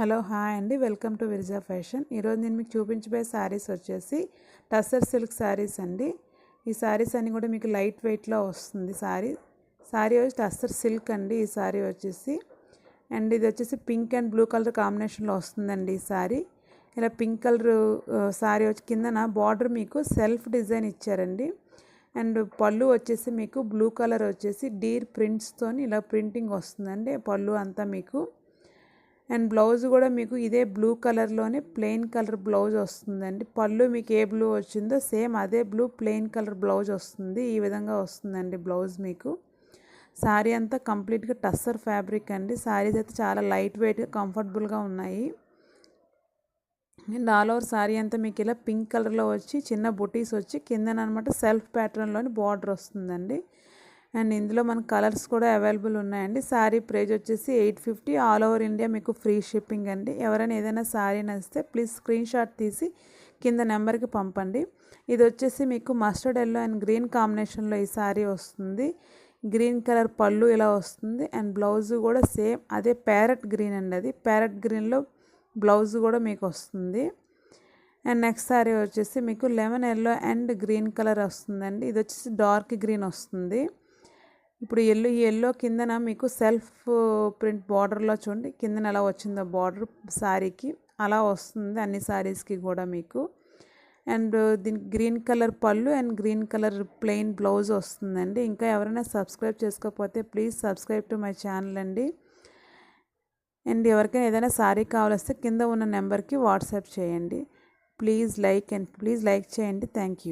Hello hi అండి, welcome to విరిజా fashion. ఈరోజు నేను మీకు చూపించబోయే శారీస్ వచ్చేసి టస్సర్ సిల్క్ శారీస్ అండి. ఈ శారీస్ అన్నీ కూడా మీకు లైట్ వెయిట్లో వస్తుంది. శారీ వచ్చి టస్సర్ సిల్క్ అండి. ఈ శారీ వచ్చేసి ఇది వచ్చేసి పింక్ అండ్ బ్లూ కలర్ కాంబినేషన్లో వస్తుందండి. ఈ శారీ ఇలా పింక్ కలర్ శారీ వచ్చి కిందన బార్డర్ మీకు సెల్ఫ్ డిజైన్ ఇచ్చారండి. అండ్ పళ్ళు వచ్చేసి మీకు బ్లూ కలర్ వచ్చేసి డీర్ ప్రింట్స్తో ఇలా ప్రింటింగ్ వస్తుందండి. పళ్ళు అంతా మీకు అండ్ బ్లౌజ్ కూడా మీకు ఇదే బ్లూ కలర్లోనే ప్లెయిన్ కలర్ బ్లౌజ్ వస్తుందండి. పళ్ళు మీకు ఏ బ్లూ వచ్చిందో సేమ్ అదే బ్లూ ప్లెయిన్ కలర్ బ్లౌజ్ వస్తుంది. ఈ విధంగా వస్తుందండి బ్లౌజ్ మీకు. శారీ అంతా కంప్లీట్గా టస్సర్ ఫ్యాబ్రిక్ అండి. శారీస్ అయితే చాలా లైట్ వెయిట్గా కంఫర్టబుల్గా ఉన్నాయి. అండ్ ఆల్ ఓవర్ శారీ అంతా మీకు ఇలా పింక్ కలర్లో వచ్చి చిన్న బుటీస్ వచ్చి కిందనమాట సెల్ఫ్ ప్యాటర్న్లోని బార్డర్ వస్తుందండి. అండ్ ఇందులో మనకు కలర్స్ కూడా అవైలబుల్ ఉన్నాయండి. శారీ ప్రైస్ వచ్చేసి 850. ఆల్ ఓవర్ ఇండియా మీకు ఫ్రీ షిప్పింగ్ అండి. ఎవరైనా ఏదైనా శారీ నచ్చితే ప్లీజ్ స్క్రీన్ షాట్ తీసి కింద నెంబర్కి పంపండి. ఇది వచ్చేసి మీకు మస్టర్డ్ ఎల్లో అండ్ గ్రీన్ కాంబినేషన్లో ఈ శారీ వస్తుంది. గ్రీన్ కలర్ పళ్ళు ఇలా వస్తుంది. అండ్ బ్లౌజ్ కూడా సేమ్ అదే ప్యారెట్ గ్రీన్ అండి. అది ప్యారెట్ గ్రీన్లో బ్లౌజ్ కూడా మీకు వస్తుంది. అండ్ నెక్స్ట్ శారీ వచ్చేసి మీకు lemon yellow and green colour వస్తుందండి. ఇది వచ్చేసి డార్క్ గ్రీన్ వస్తుంది. ఇప్పుడు ఈ ఎల్లో కిందన మీకు సెల్ఫ్ ప్రింట్ బార్డర్లో చూడండి కిందన ఎలా వచ్చిందో బార్డర్ శారీకి అలా వస్తుంది అన్ని శారీస్కి కూడా మీకు. అండ్ దీనికి గ్రీన్ కలర్ పళ్ళు and green colour plain blouse వస్తుందండి. ఇంకా ఎవరైనా సబ్స్క్రైబ్ చేసుకోకపోతే please subscribe to my channel అండి. అండ్ ఎవరికైనా ఏదైనా శారీ కావాల్స్తే కింద ఉన్న నెంబర్కి వాట్సాప్ చేయండి. ప్లీజ్ లైక్ చేయండి. Thank you.